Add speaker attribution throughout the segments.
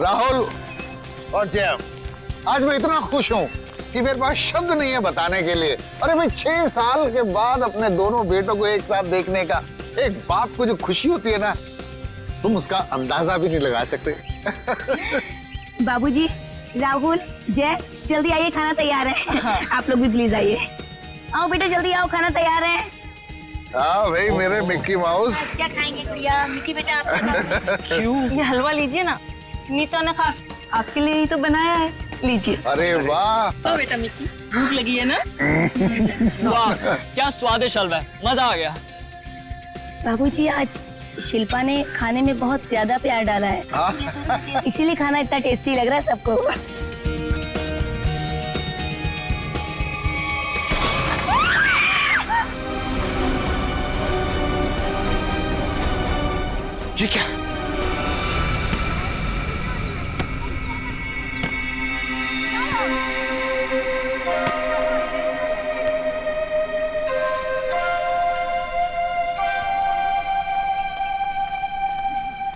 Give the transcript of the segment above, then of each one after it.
Speaker 1: राहुल और जय, आज मैं इतना खुश हूँ कि मेरे पास शब्द नहीं है बताने के लिए। अरे भाई 6 साल के बाद अपने दोनों बेटों को एक साथ देखने का एक बाप को जो खुशी होती है ना, तुम उसका अंदाजा भी नहीं लगा सकते।
Speaker 2: बाबूजी, राहुल, जय, जल्दी आइए, खाना तैयार है। आप लोग भी प्लीज आइए। आओ बेटा, जल्दी आओ, खाना तैयार है।
Speaker 1: हाँ भाई मेरे मिक्की माउस।
Speaker 2: क्या खाएंगे भैया? मिक्की बेटा आप
Speaker 3: क्यों? ये हलवा लीजिए ना, नीता ने खास आपके लिए ही तो बनाया है, लीजिए।
Speaker 1: अरे वाह।
Speaker 3: तो बेटा मिक्की, भूख लगी है ना? वाह क्या स्वादिष्ट हलवा है, मजा आ गया।
Speaker 2: बाबूजी, आज शिल्पा ने खाने में बहुत ज्यादा प्यार डाला है, इसीलिए खाना इतना टेस्टी लग रहा है सबको।
Speaker 1: ये क्या?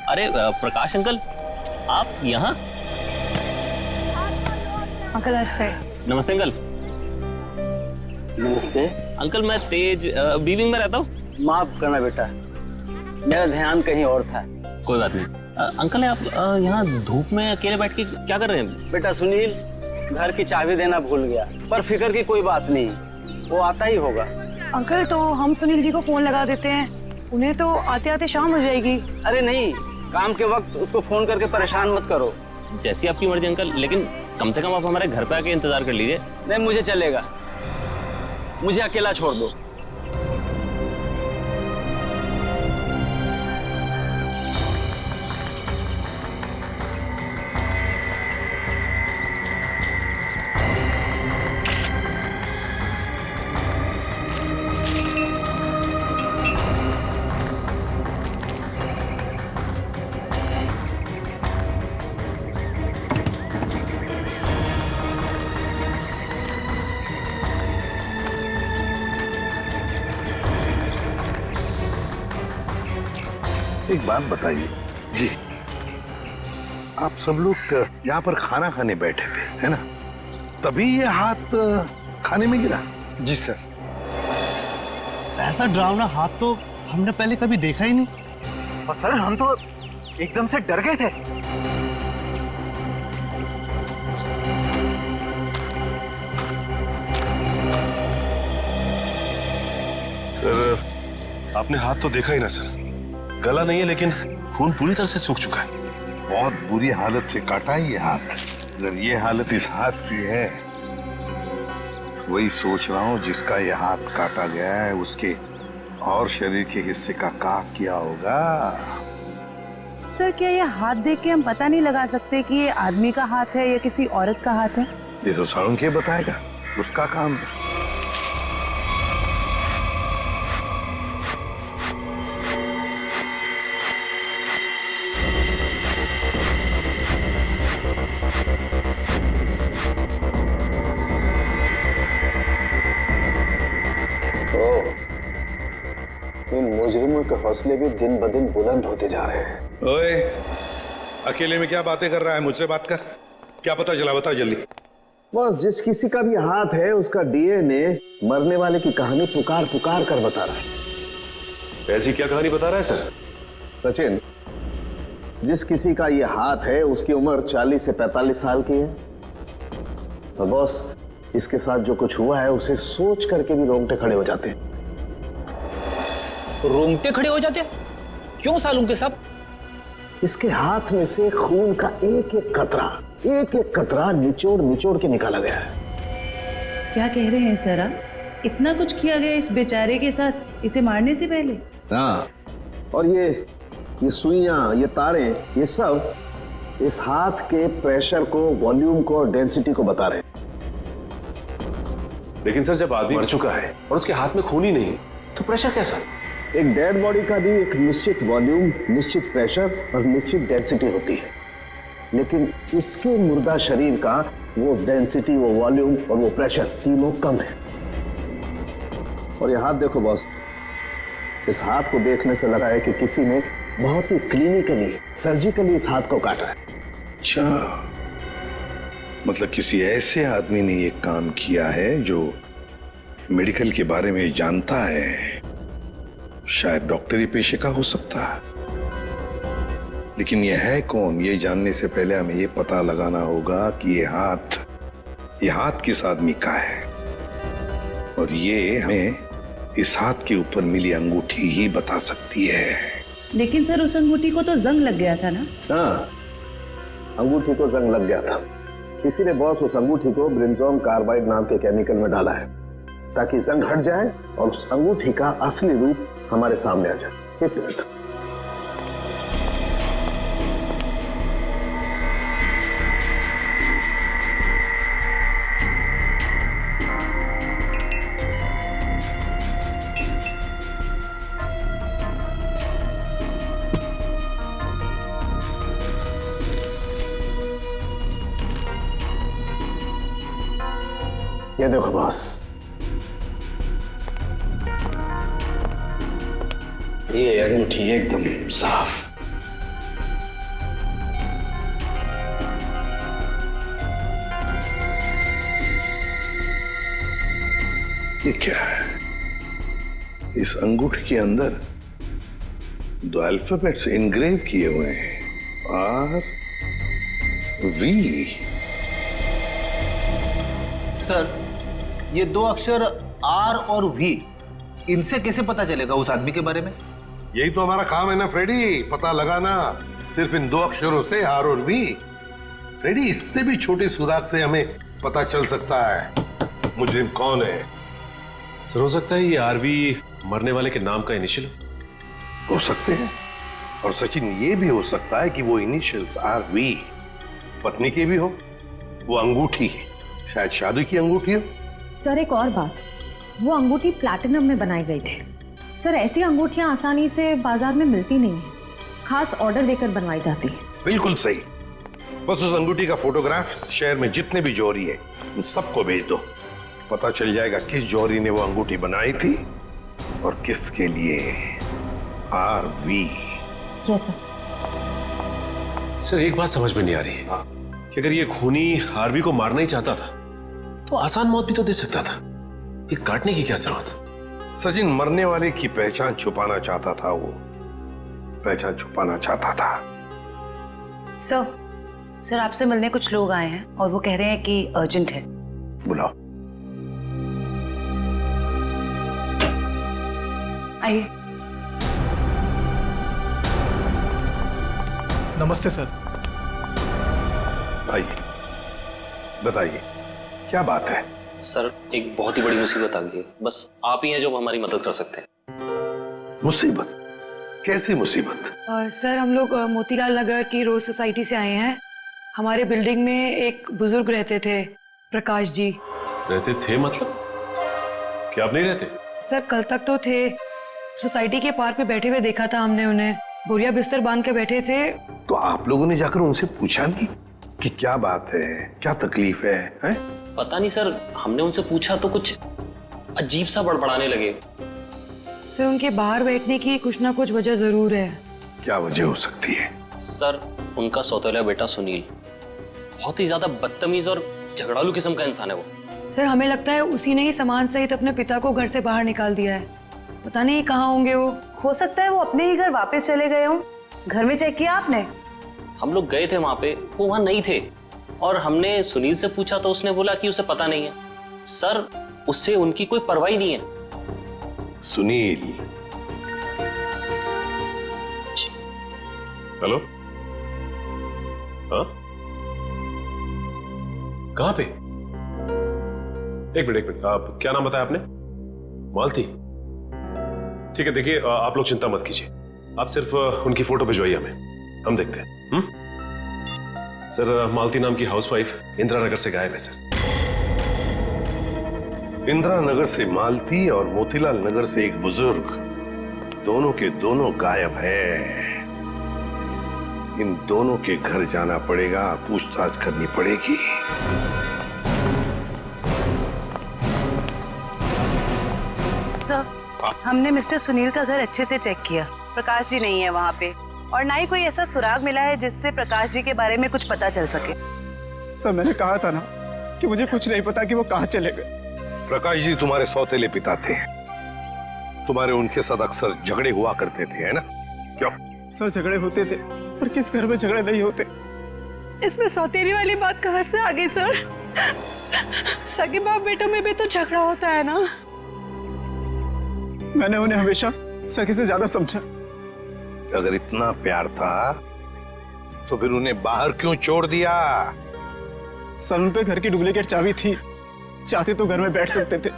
Speaker 4: अरे प्रकाश अंकल, आप यहाँ?
Speaker 3: अंकल नमस्ते।
Speaker 4: नमस्ते अंकल।
Speaker 5: नमस्ते।
Speaker 4: अंकल मैं तेज बीविंग में रहता हूँ।
Speaker 5: माफ करना बेटा, मेरा ध्यान कहीं और था।
Speaker 4: कोई बात नहीं। अंकल आप यहाँ धूप में अकेले बैठ के क्या कर रहे हैं?
Speaker 5: बेटा सुनील घर की चाबी देना भूल गया, पर फिक्र की कोई बात नहीं, वो आता ही होगा।
Speaker 3: अंकल तो हम सुनील जी को फोन लगा देते हैं, उन्हें तो आते आते शाम हो जाएगी।
Speaker 5: अरे नहीं, काम के वक्त उसको फोन करके परेशान मत करो।
Speaker 4: जैसी आपकी मर्जी अंकल, लेकिन कम से कम आप हमारे घर पे आके इंतजार कर लीजिए।
Speaker 5: नहीं मुझे चलेगा, मुझे अकेला छोड़ दो।
Speaker 1: एक बात बताइए जी, आप सब लोग यहाँ पर खाना खाने बैठे थे है ना, तभी ये हाथ खाने में गिरा?
Speaker 6: जी सर। ऐसा डरावना हाथ तो हमने पहले कभी देखा ही नहीं, और सर हम तो एकदम से डर गए थे।
Speaker 7: सर आपने हाथ तो देखा ही ना सर, गला नहीं है लेकिन खून पूरी तरह से सूख चुका है।
Speaker 1: बहुत बुरी हालत से काटा है ये हाथ। अगर ये हालत इस हाथ की है, वही सोच रहा हूँ जिसका ये हाथ काटा गया है उसके और शरीर के हिस्से का क्या किया होगा।
Speaker 8: सर क्या ये हाथ देख के हम पता नहीं लगा सकते कि ये आदमी का हाथ है या किसी औरत का हाथ है?
Speaker 1: ये तो साळुंखे बताएगा, उसका काम है।
Speaker 5: इन मुजरिमों के हौसले भी दिन ब दिन बुलंद होते जा रहे हैं।
Speaker 7: ओए, अकेले में क्या बातें कर रहा है? मुझसे बात कर। क्या पता चला, बताओ जल्दी।
Speaker 9: बस जिस किसी का भी हाथ है उसका डीएनए मरने वाले की कहानी पुकार पुकार कर बता रहा है।
Speaker 7: ऐसी क्या कहानी बता रहा है सर?
Speaker 9: सचिन, जिस किसी का ये हाथ है उसकी उम्र 40 से 45 साल की है। तो बॉस, इसके साथ जो कुछ हुआ है उसे सोच करके भी रोंगटे खड़े हो जाते हैं।
Speaker 5: रोंगटे खड़े हो जाते? क्यों सालूं के सब?
Speaker 9: इसके हाथ में से खून का एक एक कतरा निचोड़ निचोड़ के निकाला गया है।
Speaker 8: क्या कह रहे हैं सर आप? इतना कुछ किया गया इस बेचारे के साथ इसे मारने से पहले?
Speaker 9: हाँ, और ये सुइयां, ये तारें, ये सब इस हाथ के प्रेशर को, वॉल्यूम को और डेंसिटी को बता रहे हैं।
Speaker 7: लेकिन सर जब आदमी मर चुका है और उसके हाथ में खून ही नहीं तो प्रेशर कैसा?
Speaker 9: एक डेड बॉडी का भी एक निश्चित वॉल्यूम, निश्चित प्रेशर और निश्चित डेंसिटी होती है, लेकिन इसके मुर्दा शरीर का वो डेंसिटी, वो वॉल्यूम और वो प्रेशर तीनों कम है। और ये हाथ देखो बॉस, इस हाथ को देखने से लगा है कि किसी ने बहुत ही क्लिनिकली, सर्जिकली इस हाथ को काटा है।
Speaker 1: अच्छा, मतलब किसी ऐसे आदमी ने ये काम किया है जो मेडिकल के बारे में जानता है, शायद डॉक्टरी पेशे का हो सकता है। लेकिन ये है कौन, ये जानने से पहले हमें ये पता लगाना होगा कि ये हाथ किस आदमी का है, और ये हमें इस हाथ के ऊपर मिली अंगूठी ही बता सकती है।
Speaker 8: लेकिन सर उस अंगूठी को तो जंग लग गया था ना?
Speaker 9: हाँ, अंगूठी को जंग लग गया था। किसी ने बॉस उस अंगूठी को ब्रिंजोन कार्बाइड नाम के केमिकल में डाला है ताकि जंग हट जाए और उस अंगूठी का असली रूप हमारे सामने आ जाए। एक मिनट। ये देखो बॉस, ये अंगूठी एकदम साफ।
Speaker 1: ये क्या है? इस अंगूठी के अंदर 2 अल्फाबेट्स इनग्रेव किए हुए हैं, RV।
Speaker 6: सर, ये 2 अक्षर R और V, इनसे कैसे पता चलेगा उस आदमी के बारे में?
Speaker 7: यही तो हमारा काम है ना फ्रेडी, पता लगाना। सिर्फ इन 2 अक्षरों से, R और V। फ्रेडी, इससे भी छोटे सुराग से हमें पता चल सकता है मुजरिम कौन है।
Speaker 10: सर, हो सकता है ये आरवी मरने वाले के नाम का इनिशियल
Speaker 1: हो सकते हैं, और सचिन ये भी हो सकता है कि वो इनिशियल्स RV पत्नी के भी हो। वो अंगूठी शायद शादी की अंगूठी हो।
Speaker 11: सर, एक और बात, वो अंगूठी प्लैटिनम में बनाई गई थी। सर, ऐसी अंगूठियां आसानी से बाजार में मिलती नहीं है, खास ऑर्डर देकर बनवाई जाती है।
Speaker 1: बिल्कुल सही। बस उस अंगूठी का फोटोग्राफ शहर में जितने भी जौहरी है उन सबको भेज दो। पता चल जाएगा किस जौहरी ने वो अंगूठी बनाई थी और किसके लिए। RV।
Speaker 11: Yes sir.
Speaker 10: सर, एक बात समझ में नहीं आ रही कि अगर ये खूनी आरवी को मारना ही चाहता था तो आसान मौत भी तो दे सकता था। ये काटने की क्या जरूरत?
Speaker 1: सचिन मरने वाले की पहचान छुपाना चाहता था, वो पहचान छुपाना चाहता था।
Speaker 8: सर आपसे मिलने कुछ लोग आए हैं और वो कह रहे हैं कि अर्जेंट है।
Speaker 1: बुलाओ।
Speaker 8: आइए।
Speaker 6: नमस्ते सर।
Speaker 1: आइए, बताइए क्या बात है?
Speaker 4: सर, एक बहुत ही बड़ी मुसीबत आ गई है, बस आप ही हैं जो हमारी मदद कर सकते हैं।
Speaker 1: मुसीबत? कैसी मुसीबत?
Speaker 11: सर, हम लोग मोतीलाल नगर की रोज सोसाइटी से आए हैं। हमारे बिल्डिंग में एक बुजुर्ग रहते थे, प्रकाश जी।
Speaker 10: रहते थे मतलब? क्या आप नहीं रहते?
Speaker 11: सर, कल तक तो थे। सोसाइटी के पार्क में बैठे हुए देखा था हमने उन्हें, बोरिया बिस्तर बांध के बैठे थे।
Speaker 1: तो आप लोगों ने जाकर उनसे पूछा नहीं कि क्या बात है, क्या तकलीफ है, हैं?
Speaker 4: पता नहीं सर, हमने उनसे पूछा तो कुछ अजीब सा बड़बड़ाने लगे।
Speaker 11: सर, उनके बाहर बैठने की कुछ ना कुछ वजह जरूर है।
Speaker 1: क्या वजह हो सकती है?
Speaker 4: सर, उनका सौतेला बेटा सुनील बहुत ही ज्यादा बदतमीज और झगड़ालू किस्म का इंसान है वो।
Speaker 11: सर, हमें लगता है उसी ने ही सामान सहित अपने पिता को घर से बाहर निकाल दिया है। पता नहीं कहाँ होंगे वो।
Speaker 8: हो सकता है वो अपने ही घर वापस चले गए हों। घर में चेक किया आपने?
Speaker 4: हम लोग गए थे वहां पे, वो वहां नहीं थे, और हमने सुनील से पूछा तो उसने बोला कि उसे पता नहीं है। सर, उससे उनकी कोई परवाह नहीं है।
Speaker 1: सुनील?
Speaker 10: हेलो? हाँ? कहाँ पे? एक मिनट, आप क्या नाम बताया आपने? मालती? ठीक है, देखिए आप लोग चिंता मत कीजिए, आप सिर्फ उनकी फोटो भिजवाइए हमें, हम देखते हैं। सर, मालती नाम की हाउसवाइफ इंदिरा नगर से गायब है सर।
Speaker 1: इंदिरा नगर से मालती और मोतीलाल नगर से एक बुजुर्ग, दोनों के दोनों गायब है। इन दोनों के घर जाना पड़ेगा, पूछताछ करनी पड़ेगी।
Speaker 8: सर, हमने मिस्टर सुनील का घर अच्छे से चेक किया, प्रकाश जी नहीं है वहाँ पे। और ना ही कोई ऐसा सुराग मिला है जिससे प्रकाश जी के बारे में कुछ पता चल सके।
Speaker 12: सर मैंने कहा था ना कि मुझे कुछ नहीं पता कि वो कहाँ चले गए।
Speaker 7: प्रकाश जी तुम्हारे सौतेले पिता थे, तुम्हारे उनके साथ अक्सर झगड़े हुआ करते थे, है ना? क्यों?
Speaker 12: सर झगड़े होते थे, पर किस घर में झगड़े नहीं होते।
Speaker 8: इसमें सौतेली वाली बात कहाँ से आ गई सर? सगे बाप बेटों में भी तो झगड़ा होता है ना।
Speaker 12: मैंने उन्हें हमेशा सखी से ज्यादा समझा।
Speaker 7: अगर इतना प्यार था तो फिर उन्हें बाहर क्यों छोड़ दिया?
Speaker 12: सर उन पे घर की डुप्लीकेट चाबी थी, चाहते तो घर में बैठ सकते थे।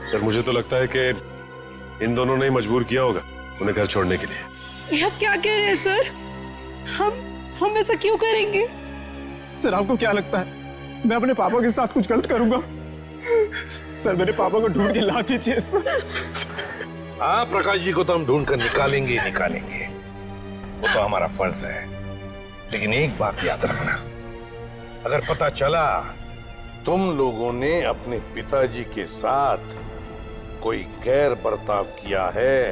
Speaker 10: सर मुझे तो लगता है कि इन दोनों ने मजबूर किया होगा उन्हें घर छोड़ने के लिए।
Speaker 8: ये आप क्या कह रहे हैं सर? हम ऐसा क्यों करेंगे?
Speaker 12: सर आपको क्या लगता है मैं अपने पापा के साथ कुछ गलत करूंगा? सर मेरे पापा को ढूंढ के ला दीजिए।
Speaker 7: हाँ, प्रकाश जी को तो हम ढूंढ कर निकालेंगे ही निकालेंगे, वो तो हमारा फर्ज है। लेकिन एक बात याद रखना, अगर पता चला तुम लोगों ने अपने पिताजी के साथ कोई गैर बर्ताव किया है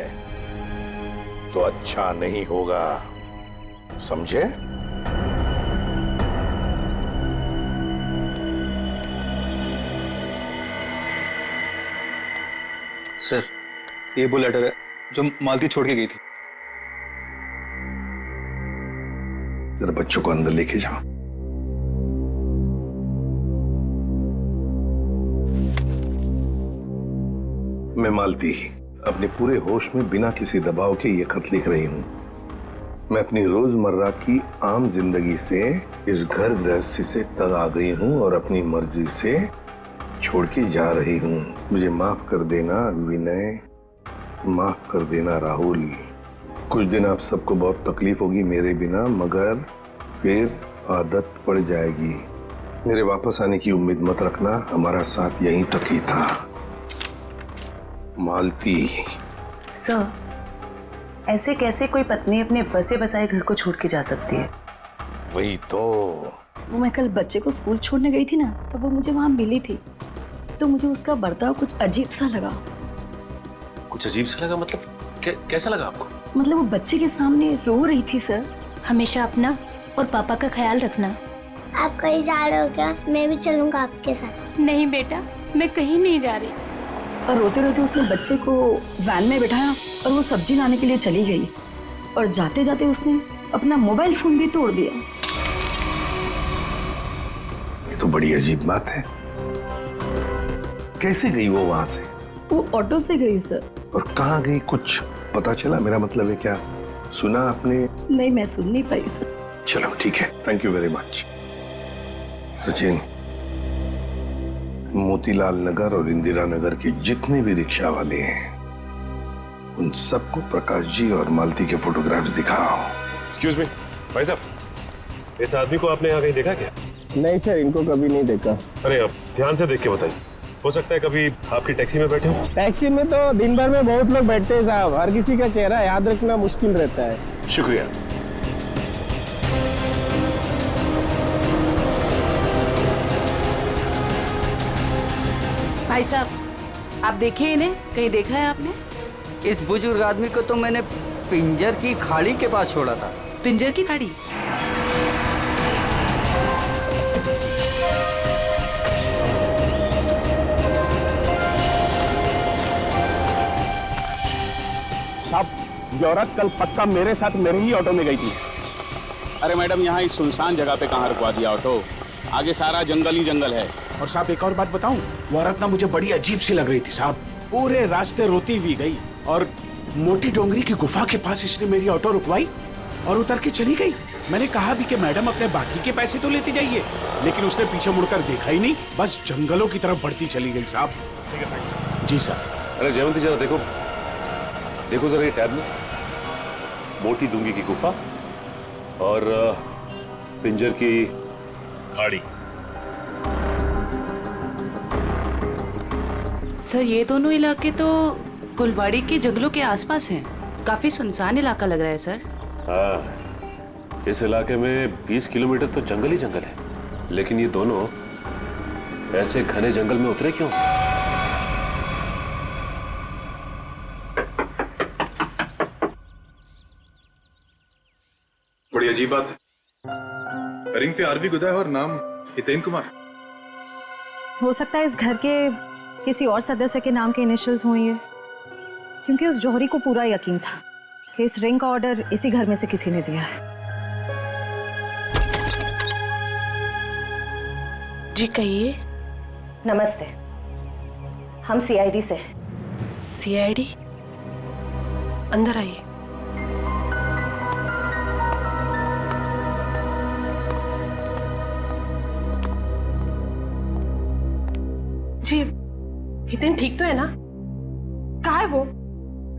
Speaker 7: तो अच्छा नहीं होगा, समझे?
Speaker 12: सर ये वो लेटर है जो मालती छोड़ के गई थी।
Speaker 7: जरा बच्चों को अंदर लेके जाओ। मैं मालती अपने पूरे होश में बिना किसी दबाव के ये खत लिख रही हूं। मैं अपनी रोजमर्रा की आम जिंदगी से इस घर गृहस्थी से तंग आ गई हूं और अपनी मर्जी से छोड़ के जा रही हूं। मुझे माफ कर देना विनय, माफ कर देना राहुल। कुछ दिन आप सबको बहुत तकलीफ होगी मेरे बिना, मगर फिर आदत पड़ जाएगी। मेरे वापस आने की उम्मीद मत रखना, हमारा साथ यहीं तक ही था। मालती।
Speaker 8: सर ऐसे कैसे कोई पत्नी अपने बसे बसाए घर को छोड़ के जा सकती है?
Speaker 7: वही तो।
Speaker 2: वो मैं कल बच्चे को स्कूल छोड़ने गई थी ना, तब वो मुझे वहां मिली थी, तो मुझे उसका बर्ताव कुछ अजीब सा लगा।
Speaker 10: कुछ अजीब सा लगा मतलब? कैसा लगा आपको?
Speaker 2: मतलब वो बच्चे के सामने रो रही थी। सर हमेशा अपना और पापा का ख्याल रखना।
Speaker 13: आप कहीं जा रहे हो क्या? मैं भी चलूंगा आपके साथ।
Speaker 2: नहीं बेटा, मैं कहीं नहीं जा रही।
Speaker 14: और रोते रोते उसने बच्चे को वैन में बिठाया और वो सब्जी लाने के लिए चली गई, और जाते जाते उसने अपना मोबाइल फोन भी तोड़ दिया।
Speaker 7: ये तो बड़ी अजीब बात है। कैसे गई वो वहां से?
Speaker 14: वो ऑटो से गई सर।
Speaker 7: और कहाँ गई कुछ पता चला? मेरा मतलब है क्या सुना आपने?
Speaker 14: नहीं, मैं सुन नहीं पाई सर।
Speaker 7: चलो ठीक है, thank you very much. Sachin, Motilal Nagar और इंदिरा नगर के जितने भी रिक्शा वाले हैं उन सबको प्रकाश जी और मालती के फोटोग्राफ्स दिखाओ।
Speaker 10: एक्सक्यूज मी भाई साहब, इस आदमी को आपने यहाँ कहीं देखा क्या?
Speaker 9: नहीं सर, इनको कभी नहीं देखा।
Speaker 10: अरे आप ध्यान से देख के बताइए, हो सकता है कभी आपकी टैक्सी में बैठे हो।
Speaker 9: टैक्सी में तो दिन भर में बहुत लोग बैठते हैं साहब, हर किसी का चेहरा याद रखना मुश्किल रहता है।
Speaker 10: शुक्रिया।
Speaker 8: भाई साहब, आप देखिए इन्हें, कहीं देखा है आपने?
Speaker 5: इस बुजुर्ग आदमी को तो मैंने पिंजर की खाड़ी के पास छोड़ा था।
Speaker 8: पिंजर की खाड़ी?
Speaker 9: साहब, ये औरत कल पक्का मेरे साथ मेरे ही ऑटो में गई थी।
Speaker 15: अरे मैडम, यहाँ इस सुनसान जगह पे कहाँ रुकवा दिया ऑटो? आगे सारा जंगल ही जंगल है।
Speaker 16: और साहब एक और बात बताऊं, वो औरत ना मुझे बड़ी अजीब सी लग रही थी साहब। पूरे रास्ते रोती हुई गई और मोटी डोंगरी की गुफा के पास इसने मेरी ऑटो रुकवाई और उतर के चली गई। मैंने कहा भी कि मैडम अपने बाकी के पैसे तो लेती जाइए, लेकिन उसने पीछे मुड़कर देखा ही नहीं, बस जंगलों की तरफ बढ़ती चली गई साहब।
Speaker 10: ठीक है भाई।
Speaker 16: जी सर।
Speaker 10: अरे जयवंती जरा देखो, देखो जरा ये टैब में मोटी डूंगी की गुफा और पिंजर की खाड़ी।
Speaker 8: सर ये दोनों इलाके तो कुलवाड़ी के जंगलों के आसपास हैं। काफी सुनसान इलाका लग रहा है सर।
Speaker 10: हाँ, इस इलाके में 20 किलोमीटर तो जंगल ही जंगल है, लेकिन ये दोनों ऐसे घने जंगल में उतरे क्यों?
Speaker 17: बड़ी अजीब बात है। रिंग पे आरवी गुदा है और नाम हितेन कुमार।
Speaker 11: हो सकता है इस घर के किसी और सदस्य के नाम के इनिशियल्स हों ये, क्योंकि उस जौहरी को पूरा यकीन था कि इस रिंग का ऑर्डर इसी घर में से किसी ने दिया है।
Speaker 18: जी कहिए।
Speaker 19: नमस्ते, हम सीआईडी से हैं।
Speaker 18: सीआईडी? अंदर आइए। जी हितेन ठीक तो है ना? कहाँ है वो?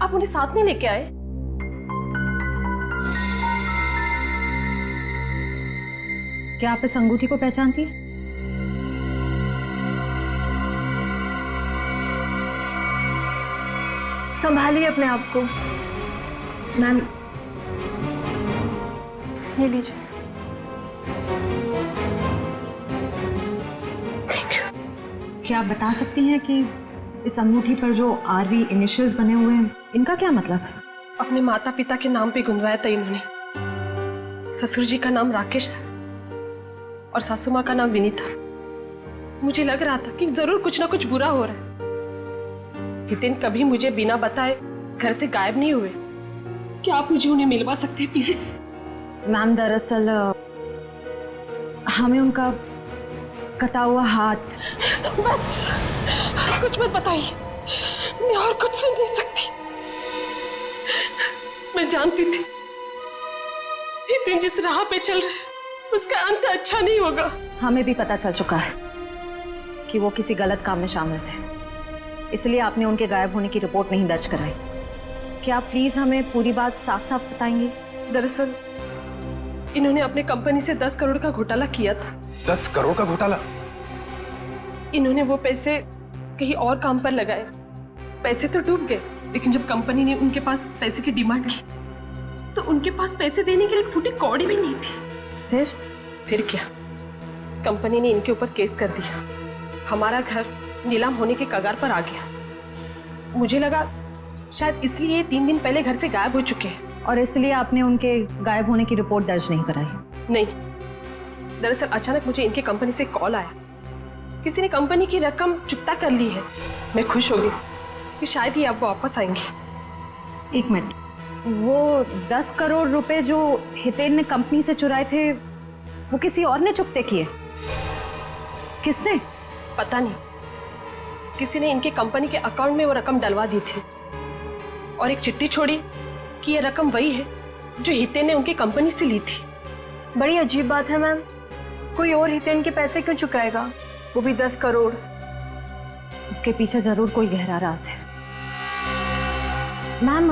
Speaker 18: आप उन्हें साथ नहीं लेके आए?
Speaker 11: क्या आप इस अंगूठी को पहचानती हैं?
Speaker 19: संभालिए अपने आप को। मैम ये लीजिए।
Speaker 11: क्या आप बता सकती हैं कि इस अंगूठी पर जो आरवी इनिशियल्स बने हुए हैं, इनका क्या मतलब है?
Speaker 18: अपने माता पिता के नाम पे गुंदवाया था इन्होंने। ससुर जी का नाम राकेश था और सासू माँ का नाम विनीता। मुझे लग रहा था कि जरूर कुछ ना कुछ बुरा हो रहा है। हितेन कभी मुझे बिना बताए घर से गायब नहीं हुए। क्या आप मुझे उन्हें मिलवा सकते हैं प्लीज?
Speaker 11: मैम दरअसल हमें उनका कटा हुआ हाथ।
Speaker 18: बस कुछ मत बताइए, मैं और कुछ सुन नहीं सकती। मैं जानती थी हितेन जिस राह पे चल रहा है उसका अंत अच्छा नहीं होगा।
Speaker 11: हमें भी पता चल चुका है कि वो किसी गलत काम में शामिल थे, इसलिए आपने उनके गायब होने की रिपोर्ट नहीं दर्ज कराई। क्या आप प्लीज हमें पूरी बात साफ साफ बताएंगी?
Speaker 18: दरअसल इन्होंने अपने कंपनी से 10 करोड़ का घोटाला किया था।
Speaker 17: 10 करोड़ का घोटाला?
Speaker 18: इन्होंने वो पैसे कहीं और काम पर लगाए। पैसे तो डूब गए, लेकिन जब कंपनी ने उनके पास पैसे की डिमांड की तो उनके पास पैसे देने के लिए एक फूटी कौड़ी भी नहीं थी। फिर क्या, कंपनी ने इनके ऊपर केस कर दिया। हमारा घर नीलाम होने के कगार पर आ गया। मुझे लगा शायद इसलिए ये 3 दिन पहले घर से गायब हो चुके हैं।
Speaker 11: और इसलिए आपने उनके गायब होने की रिपोर्ट दर्ज नहीं कराई?
Speaker 18: नहीं, दरअसल अचानक मुझे इनके कंपनी से कॉल आया, किसी ने कंपनी की रकम चुकता कर ली है। मैं खुश हो गई कि शायद ही अब वापस आएंगे।
Speaker 11: एक मिनट, वो 10 करोड़ रुपए जो हितेन ने कंपनी से चुराए थे वो किसी और ने चुकते किए? किसने?
Speaker 18: पता नहीं, किसी ने इनके कंपनी के अकाउंट में वो रकम डलवा दी थी और एक चिट्ठी छोड़ी कि ये रकम वही है जो हितेन ने उनकी कंपनी से ली थी।
Speaker 19: बड़ी अजीब बात है मैम, कोई और हितेन के पैसे क्यों चुकाएगा, वो भी 10 करोड़?
Speaker 11: इसके पीछे जरूर कोई गहरा राज है। मैम,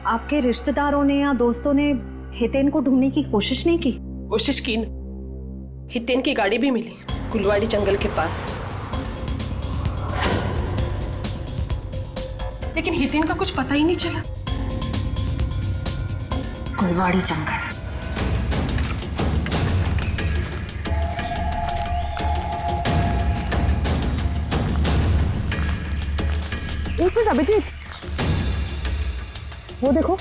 Speaker 11: आपके रिश्तेदारों ने या दोस्तों ने हितेन को ढूंढने की कोशिश नहीं की?
Speaker 18: कोशिश की न, हितेन की गाड़ी भी मिली गुलवाड़ी जंगल के पास, लेकिन हितेन का कुछ पता ही नहीं चला।
Speaker 11: गुलवाड़ी जंगल?
Speaker 19: एक मिनट अभिजीत, वो देखो।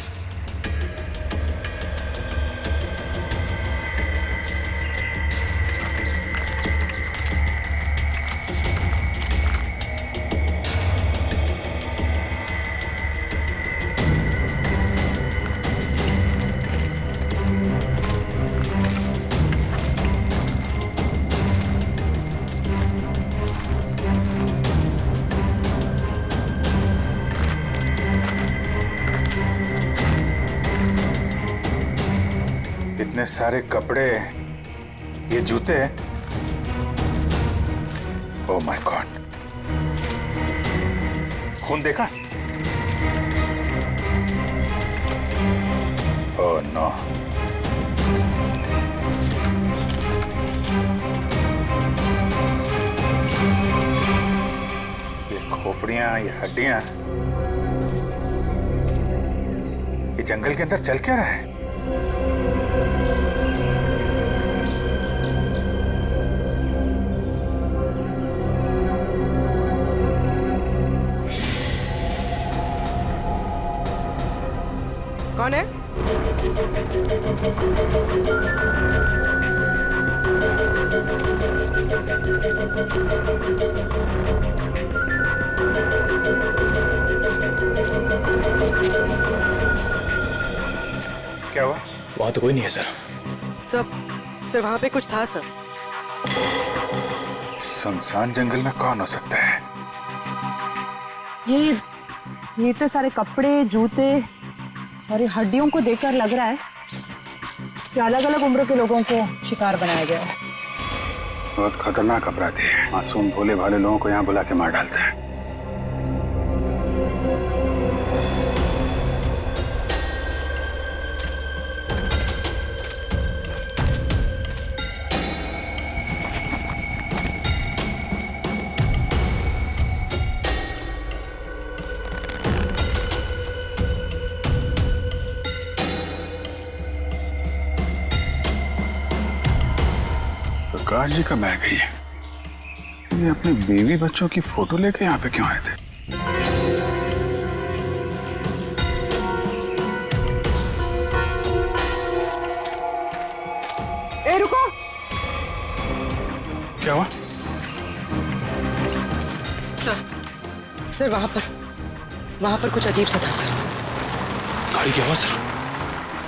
Speaker 17: इतने सारे कपड़े, ये जूते, ओह माय गॉड। खून देखा? Oh no. ये खोपड़ियां, ये हड्डियां, ये जंगल के अंदर चल क्या रहा है?
Speaker 20: कौन है?
Speaker 17: क्या हुआ?
Speaker 12: वहां तो कोई नहीं है सर।
Speaker 20: सर वहां पे कुछ था सर।
Speaker 17: सुनसान जंगल में कौन हो सकता है?
Speaker 8: ये तो सारे कपड़े, जूते और ये हड्डियों को देखकर लग रहा है कि अलग अलग उम्र के लोगों को शिकार बनाया गया है।
Speaker 17: बहुत खतरनाक अपराधी है। मासूम भोले भाले लोगों को यहाँ बुला के मार डालता है। प्रकाश जी कब आ गई? ये अपने बीवी बच्चों की फोटो लेके यहाँ पे क्यों आए थे?
Speaker 8: ए रुको!
Speaker 17: क्या हुआ?
Speaker 20: सर वहां पर कुछ अजीब सा था सर।
Speaker 12: गाड़ी क्या हुआ सर?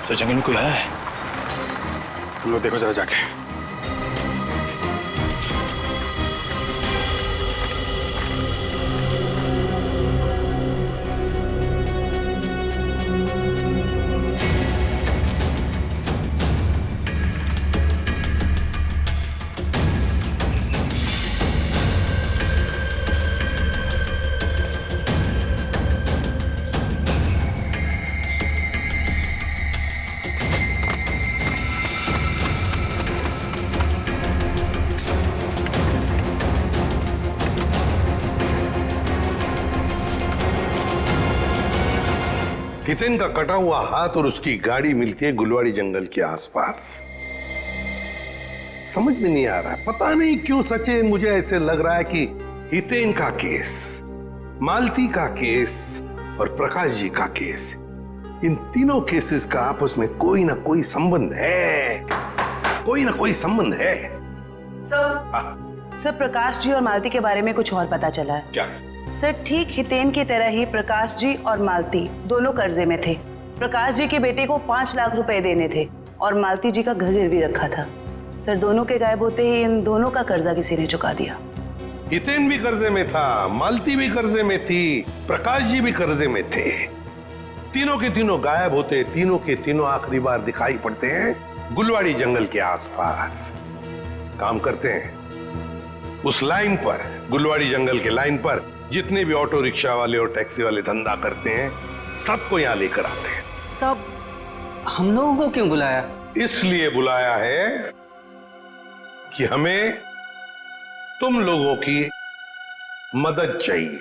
Speaker 12: सर जंगल में कोई आया है?
Speaker 17: तुम लोग देखो जरा जाके।
Speaker 7: हितेन का कटा हुआ हाथ और उसकी गाड़ी मिलती है गुलवाड़ी जंगल के आसपास। समझ में नहीं आ रहा, पता नहीं क्यों सचे मुझे ऐसे लग रहा है कि हितेन का केस, मालती का केस और प्रकाश जी का केस, इन तीनों केसेस का आपस में कोई ना कोई संबंध है, कोई ना कोई संबंध है।
Speaker 8: सर प्रकाश जी और मालती के बारे में कुछ और पता चला है।
Speaker 7: क्या?
Speaker 8: सर ठीक हितेन की तरह ही प्रकाश जी और मालती दोनों कर्जे में थे। प्रकाश जी के बेटे को 5 लाख रुपए देने थे और मालती जी का घर गिरवी रखा था। सर दोनों के गायब होते ही इन दोनों का कर्जा किसी ने चुका दिया।
Speaker 7: हितेन भी कर्जे में था, मालती भी कर्जे में थी, प्रकाश जी भी कर्जे में थे। तीनों के तीनों गायब होते, तीनों के तीनों आखिरी बार दिखाई पड़ते हैं गुलवाड़ी जंगल के आसपास। काम करते हैं उस लाइन पर, गुलवाड़ी जंगल के लाइन पर जितने भी ऑटो रिक्शा वाले और टैक्सी वाले धंधा करते हैं, सबको यहां लेकर आते हैं।
Speaker 3: सब हम लोगों को क्यों बुलाया?
Speaker 7: इसलिए बुलाया है कि हमें तुम लोगों की मदद चाहिए।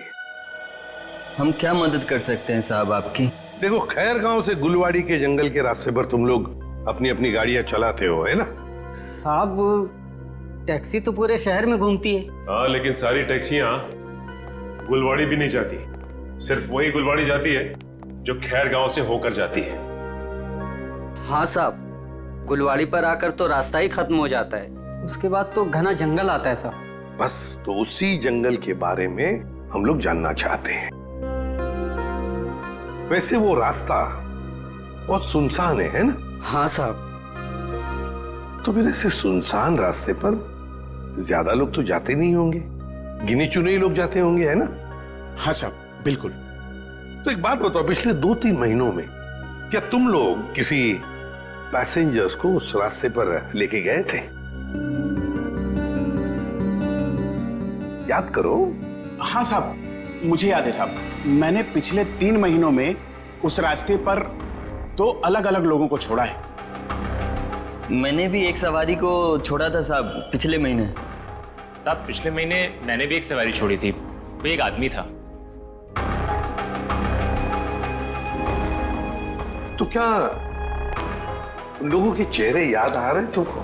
Speaker 3: हम क्या मदद कर सकते हैं साहब आपकी?
Speaker 7: देखो, खैरगांव से गुलवाड़ी के जंगल के रास्ते पर तुम लोग अपनी अपनी गाड़ियां चलाते हो, है ना?
Speaker 3: साहब टैक्सी तो पूरे शहर में घूमती है।
Speaker 10: हाँ, लेकिन सारी टैक्सियां गुलवाड़ी भी नहीं जाती। सिर्फ वही गुलवाड़ी जाती है जो खैरगांव से होकर जाती है।
Speaker 3: हाँ साहब, गुलवाड़ी पर आकर तो रास्ता ही खत्म हो जाता है, उसके बाद तो घना जंगल आता है साहब।
Speaker 7: बस तो उसी जंगल के बारे में हम लोग जानना चाहते हैं। वैसे वो रास्ता बहुत सुनसान है ना?
Speaker 3: हाँ साहब।
Speaker 7: तो फिर ऐसे सुनसान रास्ते पर ज्यादा लोग तो जाते नहीं होंगे, गिने चुने ही लोग जाते होंगे, है ना?
Speaker 16: हाँ साहब, बिल्कुल।
Speaker 7: तो एक बात बताओ, पिछले 2-3 महीनों में क्या तुम लोग किसी पैसेंजर्स को उस रास्ते पर लेके गए थे? याद करो।
Speaker 16: हाँ साहब, मुझे याद है साहब। मैंने पिछले 3 महीनों में उस रास्ते पर 2 अलग अलग लोगों को छोड़ा है।
Speaker 3: मैंने भी एक सवारी को छोड़ा था साहब पिछले महीने।
Speaker 21: साहब पिछले महीने मैंने भी एक सवारी छोड़ी थी, वो एक आदमी था।
Speaker 7: तो क्या लोगों के चेहरे याद आ रहे तुमको?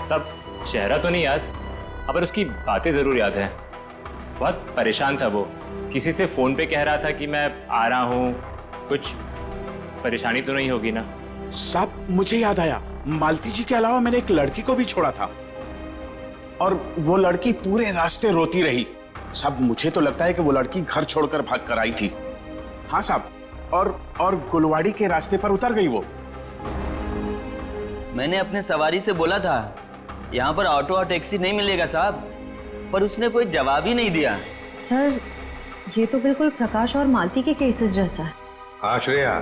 Speaker 21: साहब चेहरा तो नहीं याद, पर उसकी बातें जरूर याद है। बहुत परेशान था वो, किसी से फोन पे कह रहा था कि मैं आ रहा हूँ, कुछ परेशानी तो नहीं होगी ना?
Speaker 16: साहब मुझे याद आया, मालती जी के अलावा मैंने एक लड़की को भी छोड़ा था और वो लड़की पूरे रास्ते रोती रही। साहब मुझे तो लगता है कि वो लड़की घर छोड़कर भाग कर आई थी। हाँ साहब, और गुलवाड़ी के रास्ते पर उतर गई वो।
Speaker 6: मैंने अपने सवारी से बोला था यहाँ पर ऑटो और टैक्सी नहीं मिलेगा साहब, पर उसने कोई जवाब ही नहीं दिया।
Speaker 11: सर ये तो बिल्कुल प्रकाश और मालती के केसेस जैसा है।
Speaker 7: हाँ श्रेया,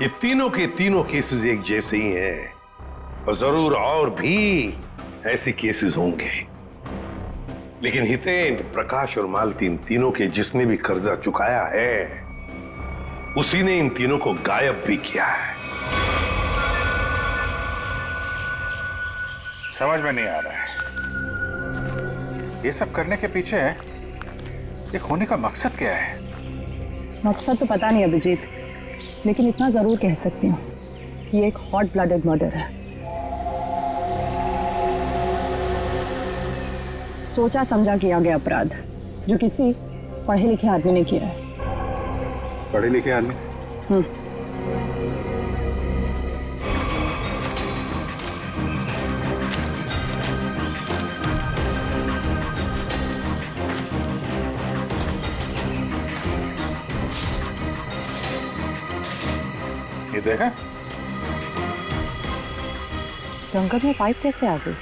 Speaker 7: ये तीनों के तीनों केसेस एक जैसे ही हैं और जरूर और भी ऐसे केसेस होंगे, लेकिन हितेन, प्रकाश और मालती, इन तीनों के जिसने भी कर्जा चुकाया है उसी ने इन तीनों को गायब भी किया है।
Speaker 17: समझ में नहीं आ रहा है ये सब करने के पीछे ये खोने का मकसद क्या है?
Speaker 22: मकसद तो पता नहीं अभिजीत, लेकिन इतना जरूर कह सकती हूँ कि ये एक हॉट ब्लडेड मर्डर है। सोचा समझा किया गया अपराध जो किसी पढ़े लिखे आदमी ने किया है।
Speaker 17: पढ़े लिखे आदमी? ये देखा?
Speaker 22: जंगल में पाइप कैसे आ गई?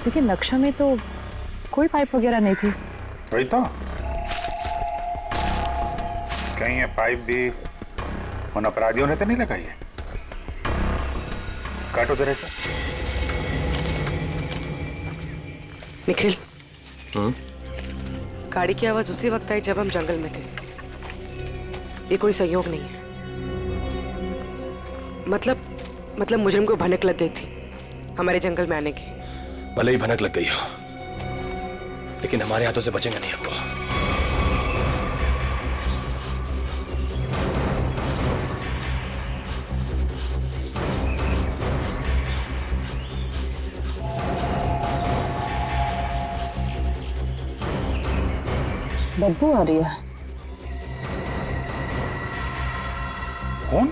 Speaker 22: लेकिन नक्शा में तो कोई पाइप वगैरह नहीं थी।
Speaker 17: वही तो, कहीं ये पाइप भी उन अपराधियों ने तो नहीं लगाई है। काटो जरा सा।
Speaker 20: निखिल, गाड़ी की आवाज उसी वक्त आई जब हम जंगल में थे। ये कोई संयोग नहीं है। मतलब मुजरिम को भनक लग गई थी हमारे जंगल में आने की।
Speaker 10: भले ही भनक लग गई हो, लेकिन हमारे हाथों से बचेंगे नहीं हमको।
Speaker 22: बदबू आ रही है।
Speaker 17: खून?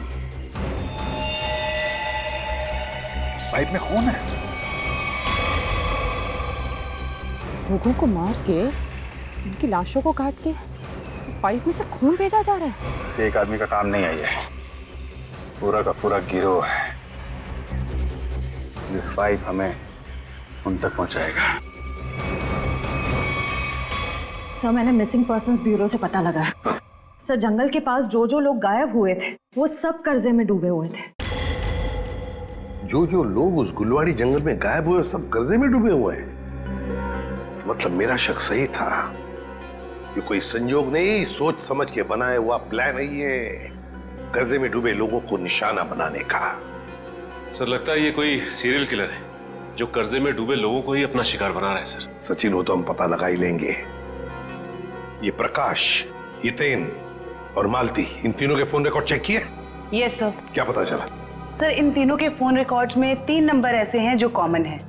Speaker 17: पाइप में खून है।
Speaker 22: लोगों को मार के, उनकी लाशों को काट के इस पाइप में से खून भेजा जा रहा है।
Speaker 17: इसे एक आदमी का काम नहीं है, ये पूरा का पूरा गिरोह है। ये पाइप हमें उन तक पहुंचाएगा।
Speaker 11: सर मैंने मिसिंग पर्संस ब्यूरो से पता लगाया। सर जंगल के पास जो जो लोग गायब हुए थे वो सब कर्जे में डूबे हुए थे।
Speaker 7: जो जो लोग उस गुलवाड़ी जंगल में गायब हुए सब कर्जे में डूबे हुए हैं। मतलब मेरा शक सही था। ये कोई संयोग नहीं, सोच समझ के बनाया हुआ प्लान है ये, कर्जे में डूबे लोगों को निशाना बनाने का।
Speaker 10: सर लगता है ये कोई सीरियल किलर है जो कर्जे में डूबे लोगों को ही अपना शिकार बना रहा है। सर
Speaker 7: सचिन हो तो हम पता लगा ही लेंगे। ये प्रकाश, हितेन और मालती, इन तीनों के फोन रिकॉर्ड चेक किए?
Speaker 8: Yes sir.
Speaker 7: क्या पता चला?
Speaker 8: सर इन तीनों के फोन रिकॉर्ड्स में 3 नंबर ऐसे हैं जो कॉमन हैं।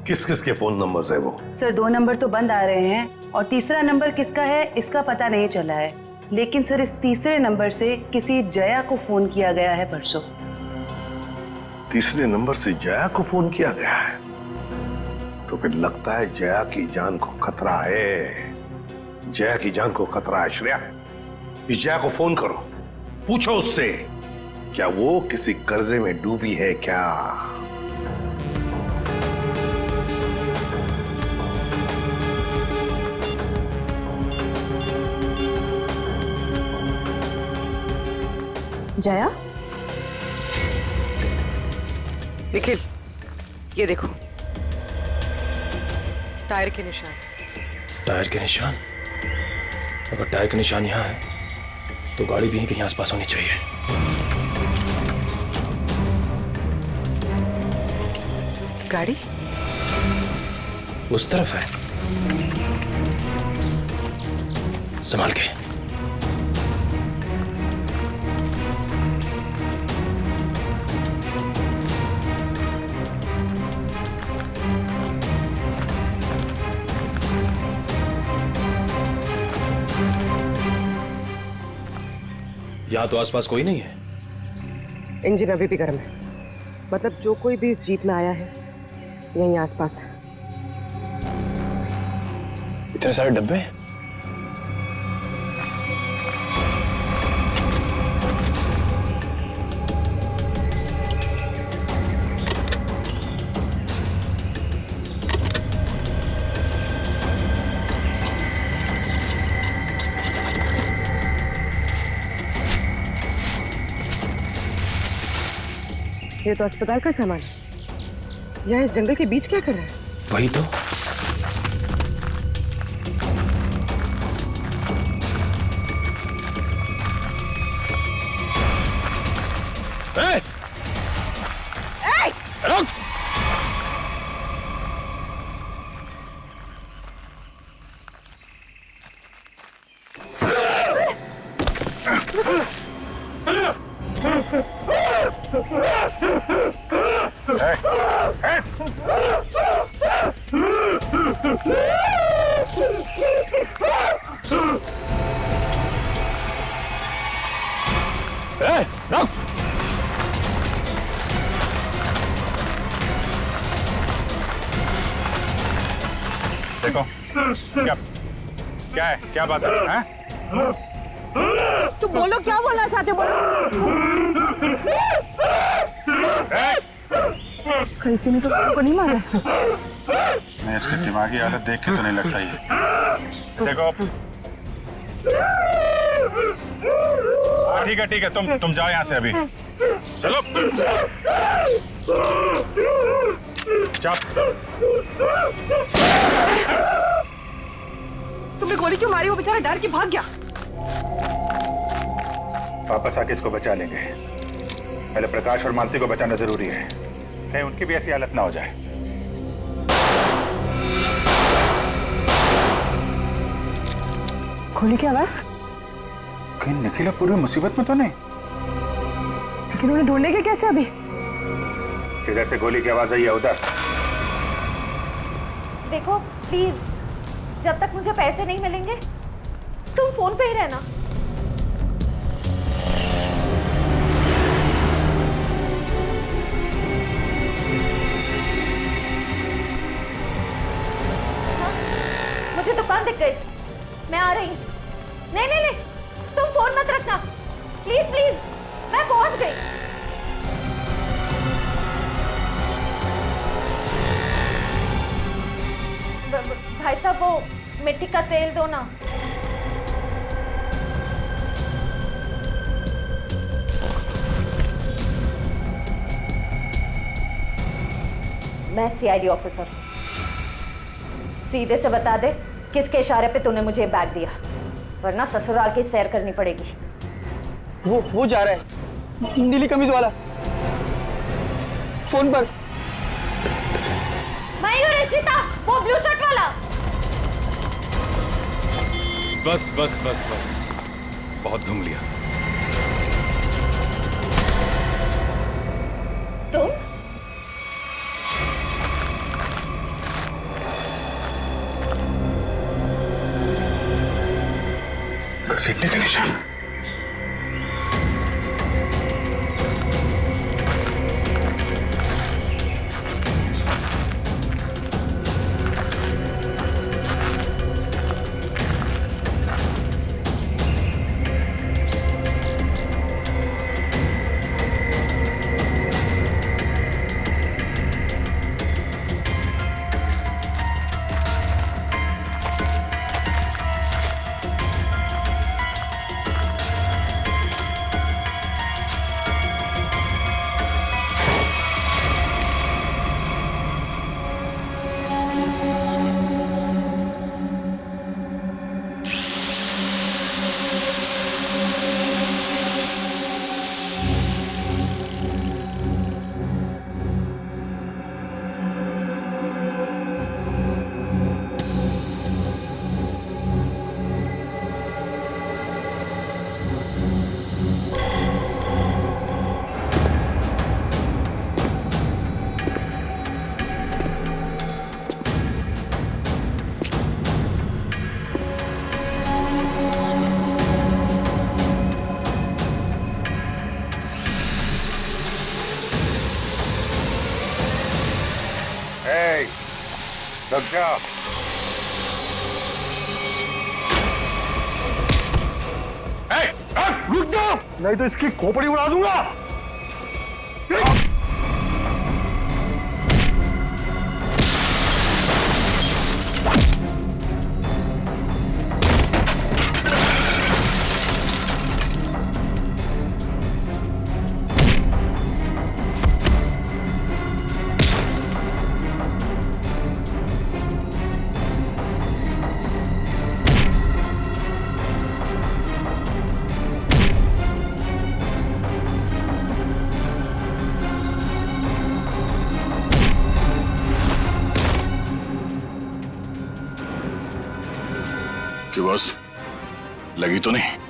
Speaker 7: किस किस के फोन नंबर्स है वो?
Speaker 8: सर 2 नंबर तो बंद आ रहे हैं और तीसरा नंबर किसका है इसका पता नहीं चला है, लेकिन सर इस तीसरे नंबर से किसी जया को फोन किया गया है परसों।
Speaker 7: तीसरे नंबर से जया को फोन किया गया है? तो फिर लगता है जया की जान को खतरा है। जया की जान को खतरा है। श्रेया, इस जया को फोन करो, पूछो उससे क्या वो किसी कर्जे में डूबी है क्या।
Speaker 11: जया?
Speaker 20: निखिल, ये देखो टायर के निशान।
Speaker 10: टायर के निशान? अगर टायर के निशान यहाँ है तो गाड़ी भी कहीं आसपास होनी चाहिए।
Speaker 20: गाड़ी
Speaker 10: उस तरफ है, संभाल के।
Speaker 17: यहाँ तो आसपास कोई नहीं है।
Speaker 20: इंजन अभी भी गर्म है, मतलब जो कोई भी इस जीप में आया है यहीं आसपास है।
Speaker 17: इतने सारे डब्बे।
Speaker 20: ये तो अस्पताल का सामान है। यहाँ इस जंगल के बीच क्या कर रहा है?
Speaker 17: वही तो।
Speaker 20: रुक!
Speaker 17: देखो क्या है, क्या बात है?
Speaker 22: तुम बोलो, क्या बोलना चाहते हो? कहीं से तो को नहीं मारा।
Speaker 17: मैं इसकी दिमागी हालत देख के तो नहीं लगता ये। देखो ठीक है, तुम जाओ यहाँ से अभी। चलो
Speaker 22: तुमने गोली क्यों मारी? वो बेचारा डर के भाग गया।
Speaker 17: वापस आके इसको बचा लेंगे। पहले प्रकाश और मालती को बचाना जरूरी है, कहीं उनकी भी ऐसी हालत ना हो जाए।
Speaker 22: गोली की आवाज?
Speaker 17: कहीं निखिला पूरी मुसीबत में तो नहीं?
Speaker 22: लेकिन उन्हें ढूंढेंगे कैसे अभी?
Speaker 17: जिधर से गोली की आवाज आई है उधर।
Speaker 11: देखो प्लीज, जब तक मुझे पैसे नहीं मिलेंगे तुम फोन पे ही रहना। मुझे दुकान दिख गई, मैं आ रही। नहीं, तुम फोन मत रखना प्लीज प्लीज, मैं पहुंच गई। भाई साहब वो मिट्टी का तेल दो ना। मैं सीआईडी ऑफिसर हूं, सीधे से बता दे किसके इशारे पे तूने मुझे बैग दिया, वरना ससुराल की सैर करनी पड़ेगी।
Speaker 3: वो जा रहा है, नीली कमीज वाला, फोन पर।
Speaker 11: मयूर, इशिता, वो ब्लू शर्ट वाला।
Speaker 17: बस बहुत घूम लिया।
Speaker 11: तुम
Speaker 17: घसीटने का निशान। सत्या,
Speaker 12: रुक जाओ, नहीं तो इसकी खोपड़ी उड़ा दूंगा।
Speaker 17: कि बस लगी तो नहीं?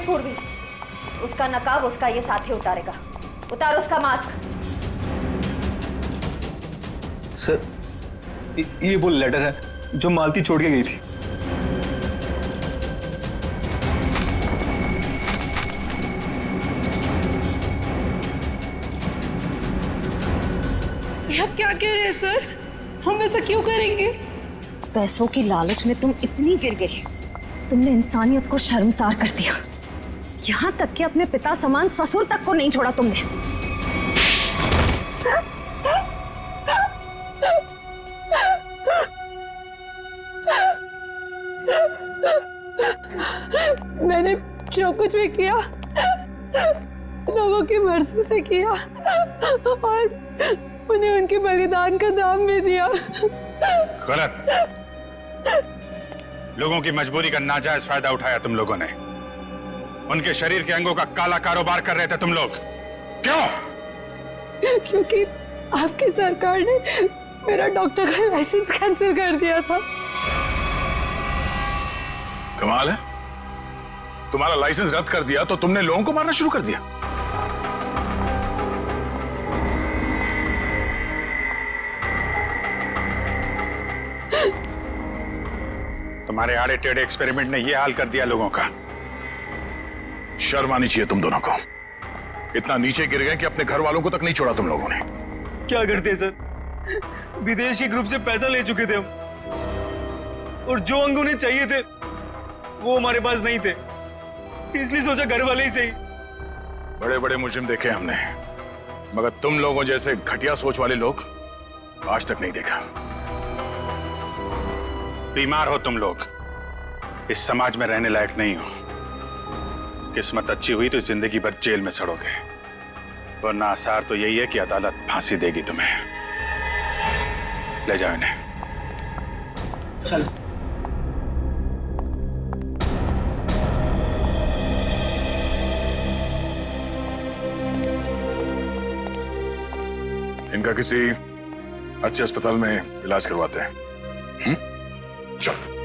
Speaker 11: पूर्वी, उसका नकाब उसका ये साथी उतारेगा। उतार उसका मास्क।
Speaker 12: सर, ये वो लेटर है जो मालती छोड़ के गई थी।
Speaker 18: आप क्या कह रहे हैं सर? हम ऐसा क्यों करेंगे?
Speaker 11: पैसों की लालच में तुम इतनी गिर गई, तुमने इंसानियत को शर्मसार कर दिया। यहाँ तक कि अपने पिता समान ससुर तक को नहीं छोड़ा तुमने।
Speaker 18: मैंने जो कुछ भी किया लोगों की मर्जी से किया और उन्हें उनके बलिदान का दाम भी दिया।
Speaker 17: गलत। लोगों की मजबूरी का नाजायज फायदा उठाया तुम लोगों ने। उनके शरीर के अंगों का काला कारोबार कर रहे थे तुम लोग। क्यों?
Speaker 18: क्योंकि आपकी सरकार ने मेरा डॉक्टर का लाइसेंस कैंसिल कर दिया था।
Speaker 17: कमाल है, तुम्हारा लाइसेंस रद्द कर दिया तो तुमने लोगों को मारना शुरू कर दिया। तुम्हारे आड़े टेढ़े एक्सपेरिमेंट ने यह हाल कर दिया लोगों का। शर्म आनी चाहिए तुम दोनों को। इतना नीचे गिर गए कि अपने घर वालों को तक नहीं छोड़ा तुम लोगों ने।
Speaker 12: क्या करते सर, विदेशी ग्रुप से पैसा ले चुके थे हम, और जो अंग उन्हें चाहिए थे वो हमारे पास नहीं थे, इसलिए सोचा घर वाले ही सही।
Speaker 17: बड़े बड़े मुजरिम देखे हमने, मगर तुम लोगों जैसे घटिया सोच वाले लोग आज तक नहीं देखा। बीमार हो तुम लोग, इस समाज में रहने लायक नहीं हो। किस्मत अच्छी हुई तो जिंदगी भर जेल में सड़ोगे, वरना आसार तो यही है कि अदालत फांसी देगी तुम्हें। ले जाओ इन्हें।
Speaker 12: चल।
Speaker 17: इनका किसी अच्छे अस्पताल में इलाज करवाते हैं। चल।